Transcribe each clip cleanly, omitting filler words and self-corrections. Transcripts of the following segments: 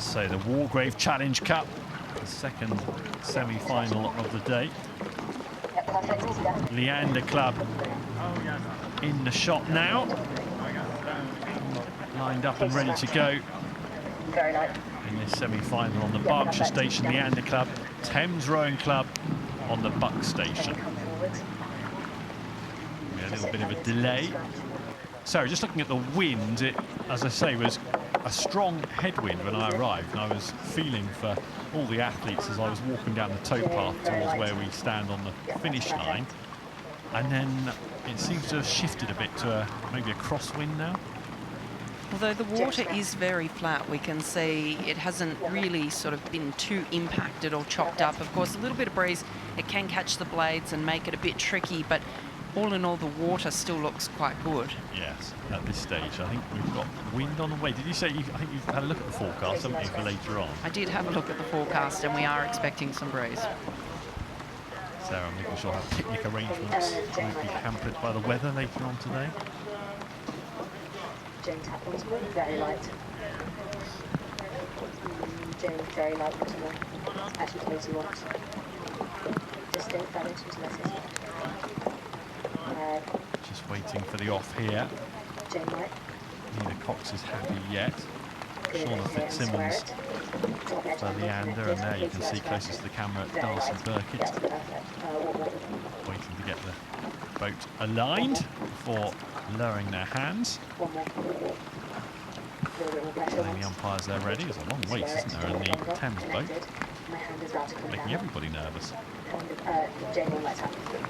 So the Wargrave Challenge Cup, the second semi-final of the day. Leander Club in the shot now. Lined up and ready to go in this semi-final on the Berkshire Station, Leander Club. Thames Rowing Club on the Buck Station. A little bit of a delay. So just looking at the wind, it, as I say, was a strong headwind when I arrived, and I was feeling for all the athletes as I was walking down the towpath towards where we stand on the finish line. And then it seems to have shifted a bit to maybe a crosswind now. Although the water is very flat, we can see it hasn't really sort of been too impacted or chopped up. Of course, a little bit of breeze, it can catch the blades and make it a bit tricky, but all in all, the water still looks quite good. Yes, at this stage. I think we've got wind on the way. Did you say, I think you've had a look at the forecast, haven't you, for later on? I did have a look at the forecast, and we are expecting some breeze. Sarah, I'm making sure our picnic arrangements won't be hampered by the weather later on today. Jane tap onto one, very light. Jane, very light onto one. Actually, close you want. Just don't fall into the Just waiting for the off here. Jane light. Neither Cox is happy yet. Shauna Fitzsimmons for Leander, and there you can see closest to the camera Darcy Burkitt. Waiting to get the boat aligned before lowering their hands. And the umpires there ready. There's a long wait, isn't there, in the Thames boat? Making everybody nervous.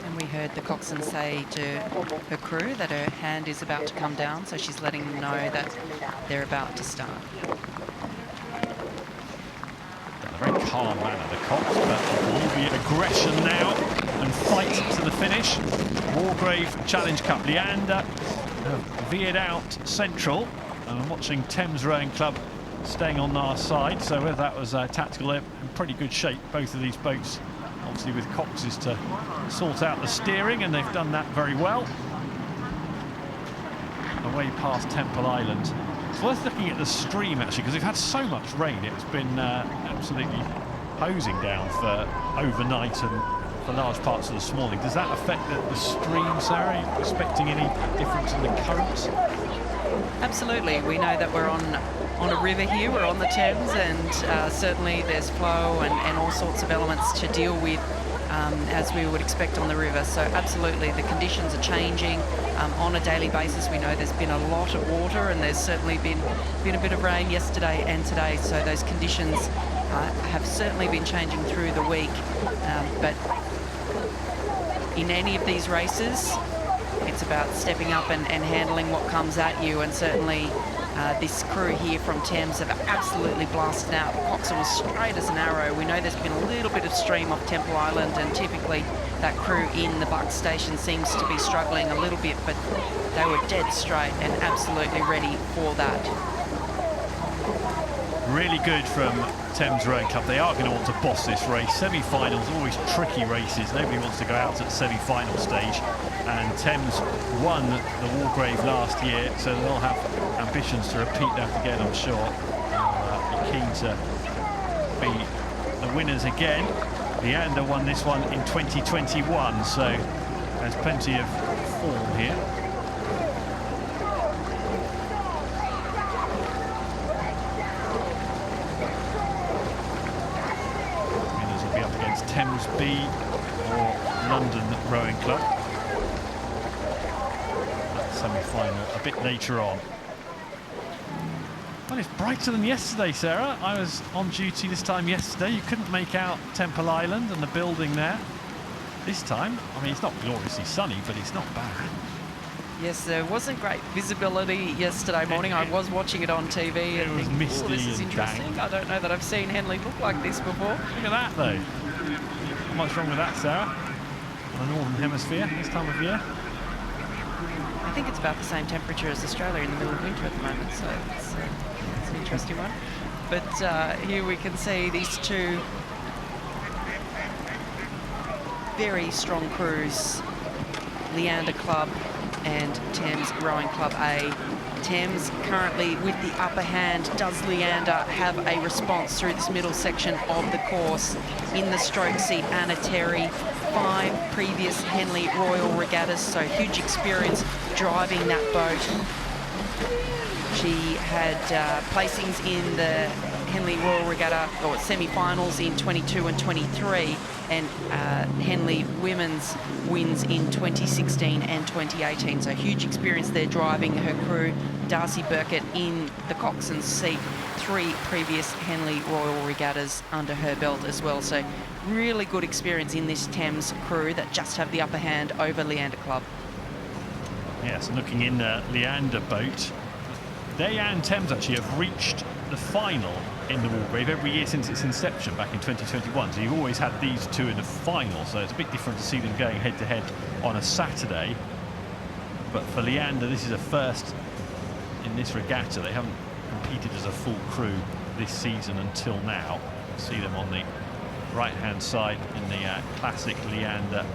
And we heard the coxswain say to her crew that her hand is about to come down, so she's letting them know that they're about to start. In a very calm manner, the Cox, but will be aggression now and fight to the finish. Wargrave Challenge Cup. Leander veered out central, and I'm watching Thames Rowing Club staying on our side, so whether that was tactical, they're in pretty good shape, both of these boats, obviously with Coxes to sort out the steering, and they've done that very well. Away past Temple Island. It's worth looking at the stream actually, because we've had so much rain. It's been absolutely hosing down for overnight and for large parts of this morning. Does that affect the stream, Sarah? Are you expecting any difference in the currents? Absolutely. We know that we're on a river here, we're on the Thames, and certainly there's flow and all sorts of elements to deal with as we would expect on the river. So absolutely, the conditions are changing on a daily basis. We know there's been a lot of water, and there's certainly been a bit of rain yesterday and today, so those conditions have certainly been changing through the week. But in any of these races, it's about stepping up and handling what comes at you, and certainly this crew here from Thames have absolutely blasted out. Coxswain was straight as an arrow. We know there's been a little bit of stream off Temple Island, and typically that crew in the Buck Station seems to be struggling a little bit, but they were dead straight and absolutely ready for that. Really good from Thames Rowing Club. They are going to want to boss this race. Semi-finals, always tricky races. Nobody wants to go out at semi-final stage. And Thames won the Wargrave last year, so they'll have ambitions to repeat that again, I'm sure. They'll be keen to be the winners again. Leander won this one in 2021, so there's plenty of form here. Thames B or London Rowing Club. That semi-final a bit later on. Well, it's brighter than yesterday, Sarah. I was on duty this time yesterday. You couldn't make out Temple Island and the building there. This time, I mean, it's not gloriously sunny, but it's not bad. Yes, there wasn't great visibility yesterday morning. I was watching it on TV and it was misty. This is interesting. Dank. I don't know that I've seen Henley look like this before. Look at that, though. Not much wrong with that, Sarah. On the Northern Hemisphere this time of year. I think it's about the same temperature as Australia in the middle of winter at the moment, so it's an interesting one. But here we can see these two very strong crews, Leander Club and Thames Rowing Club A, Thames currently with the upper hand. Does Leander have a response through this middle section of the course? In the stroke seat, Anna Terry, 5 previous Henley Royal Regattas, so huge experience driving that boat. She had placings in the Henley Royal Regatta, or semi-finals in 22 and 23, and Henley Women's wins in 2016 and 2018. So huge experience there driving her crew. Darcy Burkett in the coxswain's seat, 3 previous Henley Royal Regattas under her belt as well. So really good experience in this Thames crew that just have the upper hand over Leander Club. Yes, looking in the Leander boat, they and Thames actually have reached the final in the Wargrave every year since its inception back in 2021. So you've always had these two in the final, so it's a bit different to see them going head-to-head on a Saturday. But for Leander, this is a first in this regatta. They haven't competed as a full crew this season until now. You can see them on the right-hand side in the classic Leander.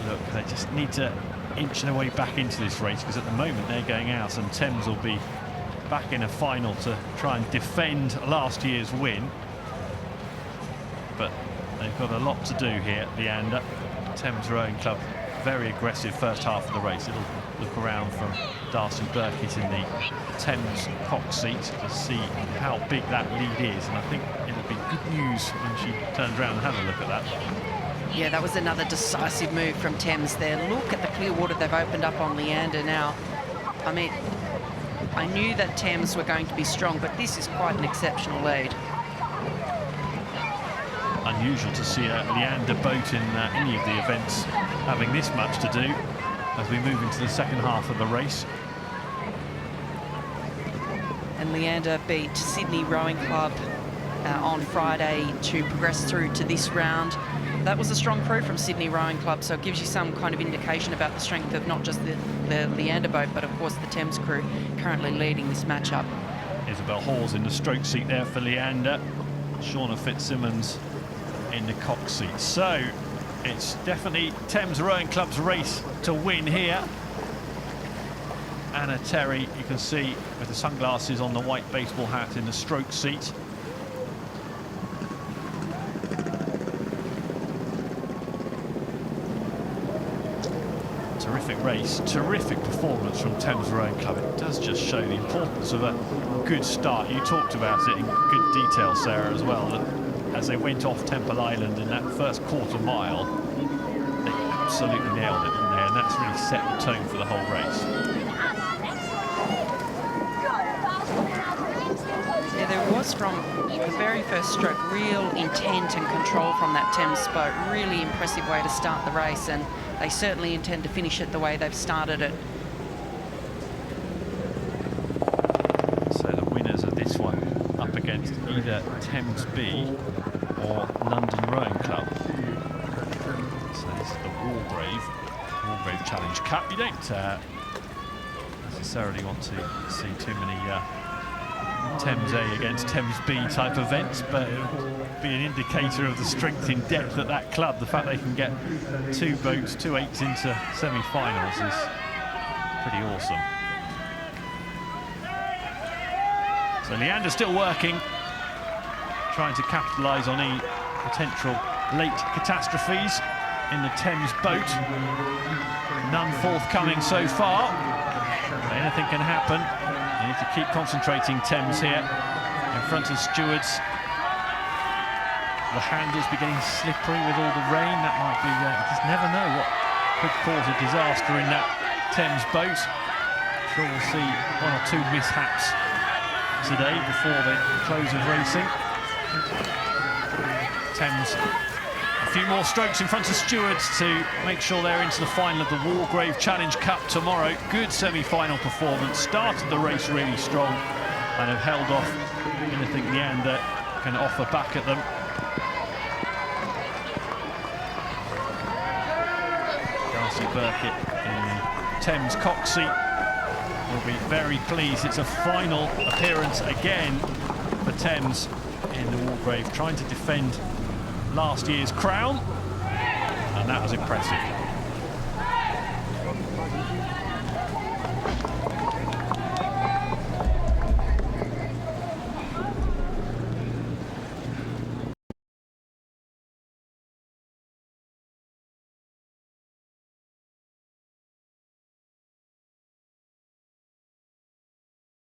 Look, they just need to inch their way back into this race, because at the moment they're going out and Thames will be back in a final to try and defend last year's win. But they've got a lot to do here, Leander. Thames Rowing Club, very aggressive first half of the race. It'll look around from Darcy Burkett in the Thames cox seat to see how big that lead is, and I think it'll be good news when she turns around and has a look at that. Yeah, that was another decisive move from Thames there. Look at the clear water they've opened up on Leander now. I mean, I knew that Thames were going to be strong, but this is quite an exceptional lead. Unusual to see a Leander boat in any of the events having this much to do as we move into the second half of the race. And Leander beat Sydney Rowing Club on Friday to progress through to this round. That was a strong crew from Sydney Rowing Club, so it gives you some kind of indication about the strength of not just the Leander boat, but of course the Thames crew currently leading this matchup. Isabel Hall's in the stroke seat there for Leander. Shauna Fitzsimmons in the cox seat. So it's definitely Thames Rowing Club's race to win here. Anna Terry, you can see with the sunglasses on, the white baseball hat in the stroke seat. Terrific race, terrific performance from Thames Rowing Club. It does just show the importance of a good start. You talked about it in good detail, Sarah, as well, that as they went off Temple Island in that first quarter mile, they absolutely nailed it, didn't they? And that's really set the tone for the whole race. Yeah, there was from the very first stroke real intent and control from that Thames boat. Really impressive way to start the race, and they certainly intend to finish it the way they've started it. So the winners of this one up against either Thames B or London Rowing Club. So this is the Wargrave Challenge Cup. You don't necessarily want to see too many Thames A against Thames B type events, but it'll be an indicator of the strength in depth at that club. The fact they can get 2 boats, 2 8s into semi-finals is pretty awesome. So Leander still working, trying to capitalise on any potential late catastrophes in the Thames boat. None forthcoming so far. Anything can happen. They need to keep concentrating, Thames here in front of stewards. The handles be getting slippery with all the rain. That might be, you just never know what could cause a disaster in that Thames boat. I'm sure we'll see 1 or 2 mishaps today before the close of racing. Thames, a few more strokes in front of stewards to make sure they're into the final of the Wargrave Challenge Cup tomorrow. Good semi-final performance, started the race really strong and have held off anything Leander can offer back at them. Darcy Burkett in the Thames cox seat will be very pleased. It's a final appearance again for Thames in the Wargrave, trying to defend last year's crown, and that was impressive.